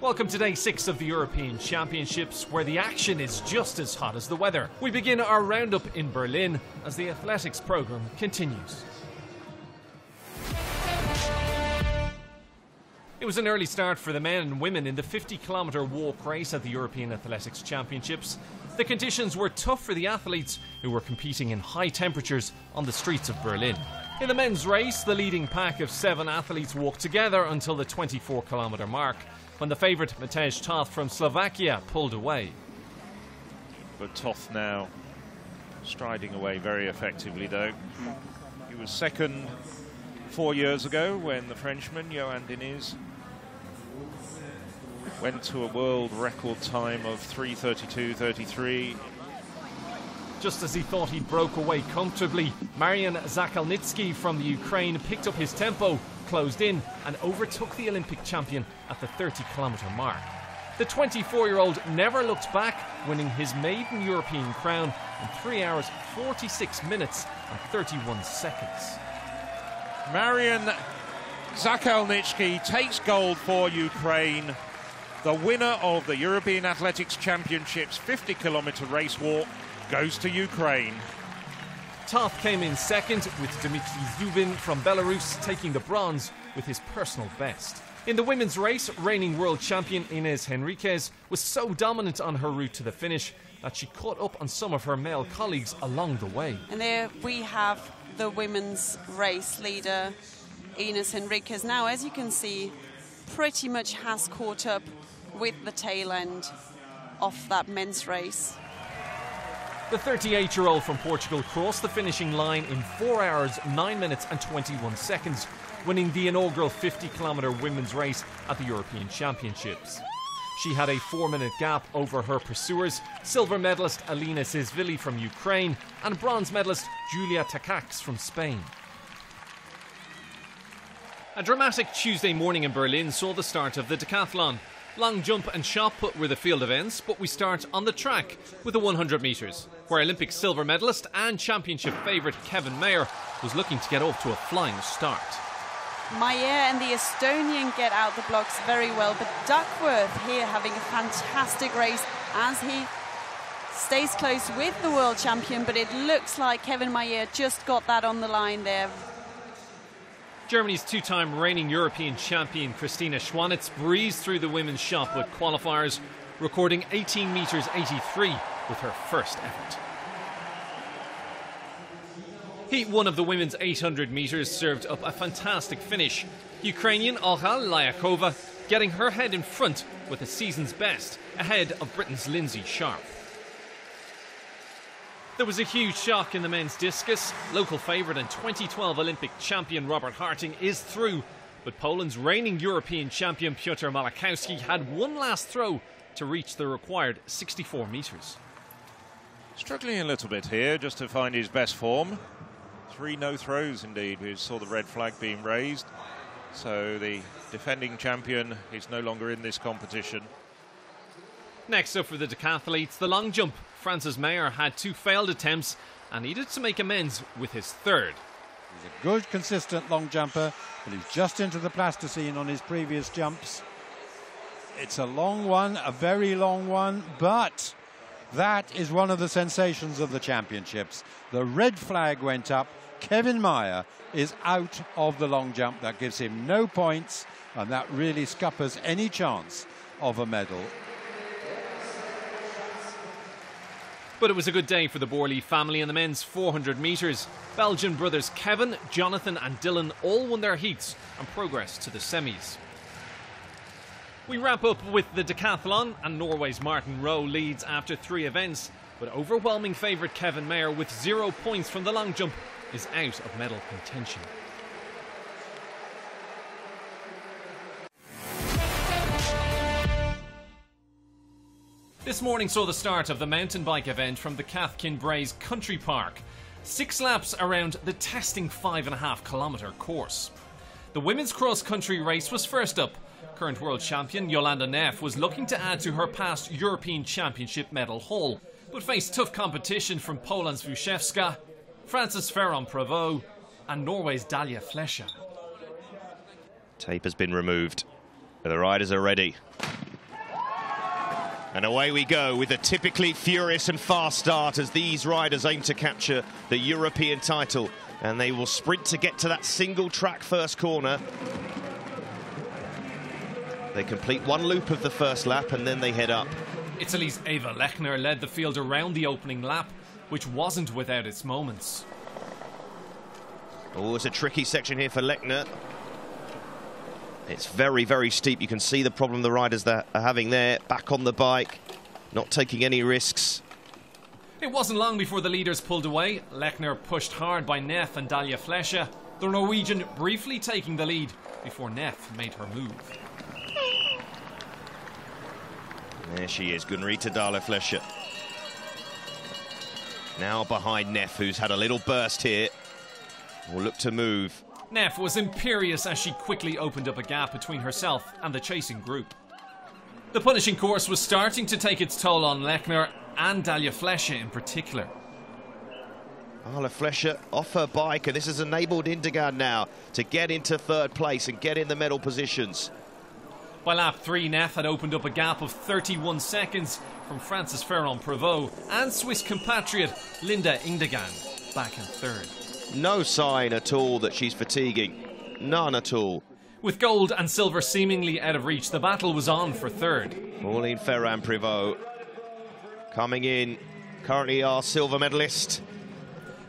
Welcome to day 6 of the European Championships, where the action is just as hot as the weather. We begin our roundup in Berlin as the athletics programme continues. It was an early start for the men and women in the 50-kilometre walk race at the European Athletics Championships. The conditions were tough for the athletes, who were competing in high temperatures on the streets of Berlin. In the men's race, the leading pack of 7 athletes walked together until the 24-kilometre mark, when the favourite Matej Toth from Slovakia pulled away. But Toth now striding away very effectively, though. He was second 4 years ago when the Frenchman Johan Diniz went to a world record time of 3:32.33. Just as he thought he broke away comfortably, Marian Zakalnitsky from the Ukraine picked up his tempo, closed in and overtook the Olympic champion at the 30-kilometre mark. The 24-year-old never looked back, winning his maiden European crown in 3 hours 46 minutes and 31 seconds. Marian Zakalnitsky takes gold for Ukraine. The winner of the European Athletics Championships 50-kilometre race walk goes to Ukraine. Toth came in second, with Dmitry Zubin from Belarus taking the bronze with his personal best. In the women's race, reigning world champion Inés Henriquez was so dominant on her route to the finish that she caught up on some of her male colleagues along the way. And there we have the women's race leader, Inés Henriquez. Now, as you can see, pretty much has caught up with the tail end of that men's race. The 38-year-old from Portugal crossed the finishing line in 4 hours, 9 minutes and 21 seconds, winning the inaugural 50-kilometre women's race at the European Championships. She had a 4-minute gap over her pursuers, silver medalist Alina Sezvili from Ukraine and bronze medalist Julia Takacs from Spain. A dramatic Tuesday morning in Berlin saw the start of the decathlon. Long jump and shot put were the field events, but we start on the track with the 100 metres, where Olympic silver medalist and championship favourite Kevin Mayer was looking to get off to a flying start. Mayer and the Estonian get out the blocks very well, but Duckworth here having a fantastic race as he stays close with the world champion, but it looks like Kevin Mayer just got that on the line there. Germany's two-time reigning European champion Christina Schwanitz breezed through the women's shot put qualifiers, recording 18 metres 83 with her first effort. Heat 1 of the women's 800 metres served up a fantastic finish. Ukrainian Olga Lyakova getting her head in front with the season's best, ahead of Britain's Lindsay Sharp. There was a huge shock in the men's discus. Local favourite and 2012 Olympic champion Robert Harting is through, but Poland's reigning European champion Piotr Malachowski had one last throw to reach the required 64 metres. Struggling a little bit here just to find his best form. 3 no throws indeed. We saw the red flag being raised. So the defending champion is no longer in this competition. Next up for the decathletes, the long jump. Francis Mayer had 2 failed attempts and needed to make amends with his third. He's a good, consistent long jumper, but he's just into the plasticine on his previous jumps. It's a long one, a very long one, but that is one of the sensations of the championships. The red flag went up. Kevin Mayer is out of the long jump. That gives him no points, and that really scuppers any chance of a medal. But it was a good day for the Borley family in the men's 400 metres. Belgian brothers Kevin, Jonathan and Dylan all won their heats and progressed to the semis. We wrap up with the decathlon, and Norway's Martin Rowe leads after 3 events, but overwhelming favourite Kevin Mayer with 0 points from the long jump is out of medal contention. This morning saw the start of the mountain bike event from the Cathkin-Braes Country Park. 6 laps around the testing 5.5 kilometre course. The women's cross-country race was first up. Current world champion Jolanda Neff was looking to add to her past European Championship medal haul, but faced tough competition from Poland's Wuszewska, France's Ferron-Prévot and Norway's Dalia Flescher. Tape has been removed. The riders are ready. And away we go with a typically furious and fast start as these riders aim to capture the European title. And they will sprint to get to that single track first corner. They complete one loop of the first lap and then they head up. Italy's Eva Lechner led the field around the opening lap, which wasn't without its moments. Oh, it's a tricky section here for Lechner. It's very, very steep. You can see the problem the riders that are having there. Back on the bike, not taking any risks. It wasn't long before the leaders pulled away. Lechner pushed hard by Neff and Dalia Flesche, the Norwegian briefly taking the lead before Neff made her move. There she is, Gunrita Dalia Flesche. Now behind Neff, who's had a little burst here. Will look to move. Neff was imperious as she quickly opened up a gap between herself and the chasing group. The punishing course was starting to take its toll on Lechner and Dalia Flesche in particular. Dalia Flesche off her bike, and this has enabled Indegard now to get into third place and get in the medal positions. By lap 3, Neff had opened up a gap of 31 seconds from Frances Ferrand-Prévot and Swiss compatriot Linda Indegard back in third. No sign at all that she's fatiguing. None at all. With gold and silver seemingly out of reach, the battle was on for third. Pauline Ferrand-Prévot coming in, currently our silver medalist.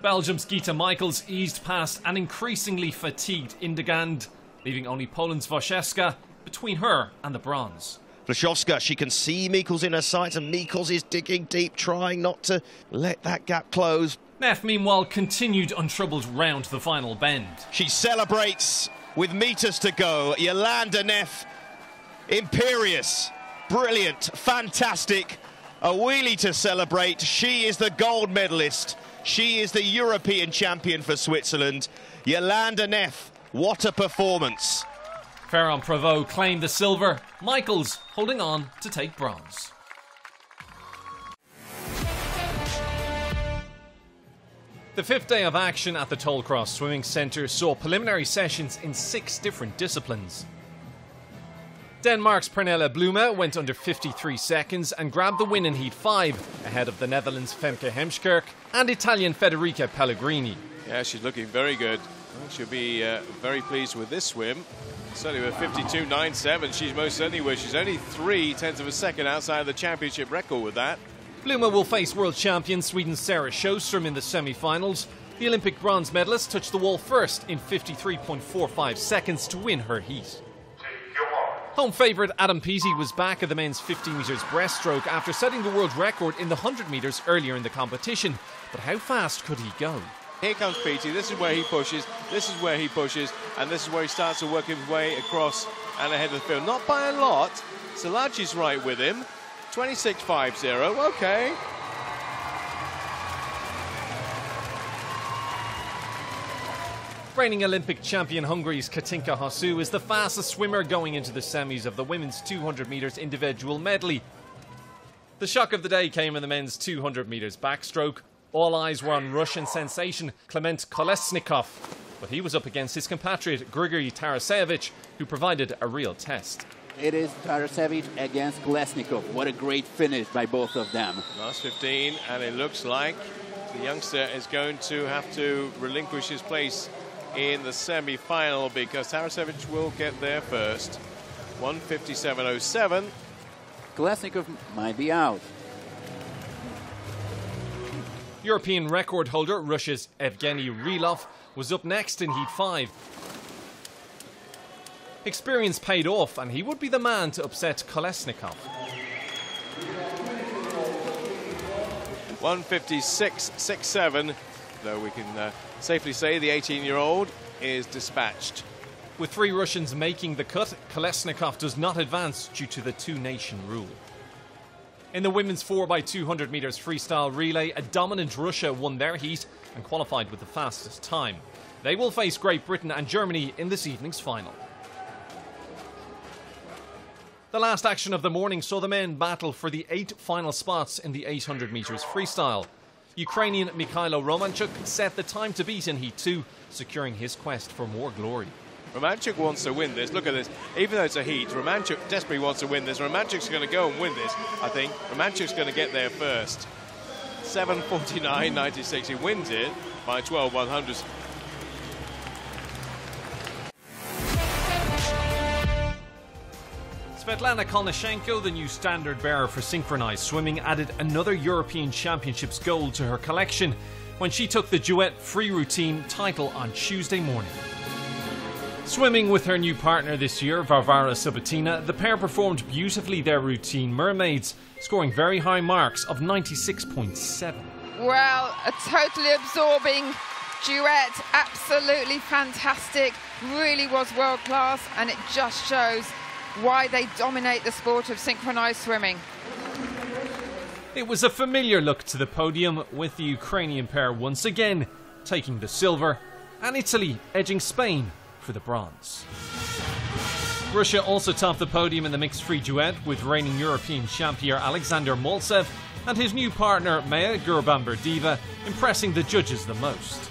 Belgium's Gita Michaels eased past an increasingly fatigued Indegard, leaving only Poland's Wojciechowska between her and the bronze. Wojciechowska, she can see Michels in her sights, and Michels is digging deep, trying not to let that gap close. Neff, meanwhile, continued untroubled round the final bend. She celebrates with meters to go. Yolanda Neff, imperious, brilliant, fantastic. A wheelie to celebrate. She is the gold medalist. She is the European champion for Switzerland. Yolanda Neff, what a performance. Ferrand-Prévot claimed the silver, Michaels holding on to take bronze. The fifth day of action at the Tollcross Swimming Centre saw preliminary sessions in 6 different disciplines. Denmark's Pernille Blume went under 53 seconds and grabbed the win in Heat 5, ahead of the Netherlands' Femke Heemskerk and Italian Federica Pellegrini. Yeah, she's looking very good. She'll be very pleased with this swim. Certainly with 52.97, she's most certainly where she's only 0.3 of a second outside of the championship record with that. Blume will face world champion Sweden's Sarah Sjöström in the semi-finals. The Olympic bronze medalist touched the wall first in 53.45 seconds to win her heat. Home favourite Adam Peaty was back at the men's 50 metres breaststroke after setting the world record in the 100 metres earlier in the competition. But how fast could he go? Here comes Peaty, this is where he pushes, this is where he pushes, and this is where he starts to work his way across and ahead of the field. Not by a lot. Szalagi's right with him. 26.50, okay. Reigning Olympic champion Hungary's Katinka Hosszú is the fastest swimmer going into the semis of the women's 200 metres individual medley. The shock of the day came in the men's 200 metres backstroke. All eyes were on Russian sensation Klement Kolesnikov, but he was up against his compatriot Grigory Tarasevich, who provided a real test. It is Tarasevich against Kolesnikov. What a great finish by both of them. Last 15, and it looks like the youngster is going to have to relinquish his place in the semi-final because Tarasevich will get there first. 1:57.07. Kolesnikov might be out. European record holder Russia's Evgeny Rylov was up next in Heat 5. Experience paid off, and he would be the man to upset Kolesnikov. 1:56.67, though we can safely say the 18-year-old is dispatched. With 3 Russians making the cut, Kolesnikov does not advance due to the two-nation rule. In the women's 4x200 metres freestyle relay, a dominant Russia won their heat and qualified with the fastest time. They will face Great Britain and Germany in this evening's final. The last action of the morning saw the men battle for the 8 final spots in the 800 metres freestyle. Ukrainian Mikhailo Romanchuk set the time to beat in Heat 2, securing his quest for more glory. Romanchuk wants to win this. Look at this. Even though it's a heat, Romanchuk desperately wants to win this. Romanchuk's going to go and win this, I think. Romanchuk's going to get there first. 7:49.96. He wins it by 12/100ths. Svetlana Kolnashenko, the new standard bearer for synchronized swimming, added another European Championships gold to her collection when she took the duet free routine title on Tuesday morning. Swimming with her new partner this year, Varvara Subotina, the pair performed beautifully their routine Mermaids, scoring very high marks of 96.7. Well, a totally absorbing duet, absolutely fantastic, really was world class, and it just shows why they dominate the sport of synchronized swimming. It was a familiar look to the podium, with the Ukrainian pair once again taking the silver and Italy edging Spain for the bronze. Russia also topped the podium in the mixed free duet, with reigning European champion Alexander Moltsev and his new partner Maya Gurbamberdieva impressing the judges the most.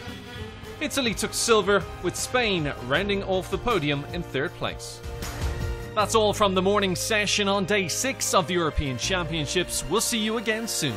Italy took silver, with Spain rounding off the podium in third place. That's all from the morning session on day 6 of the European Championships. We'll see you again soon.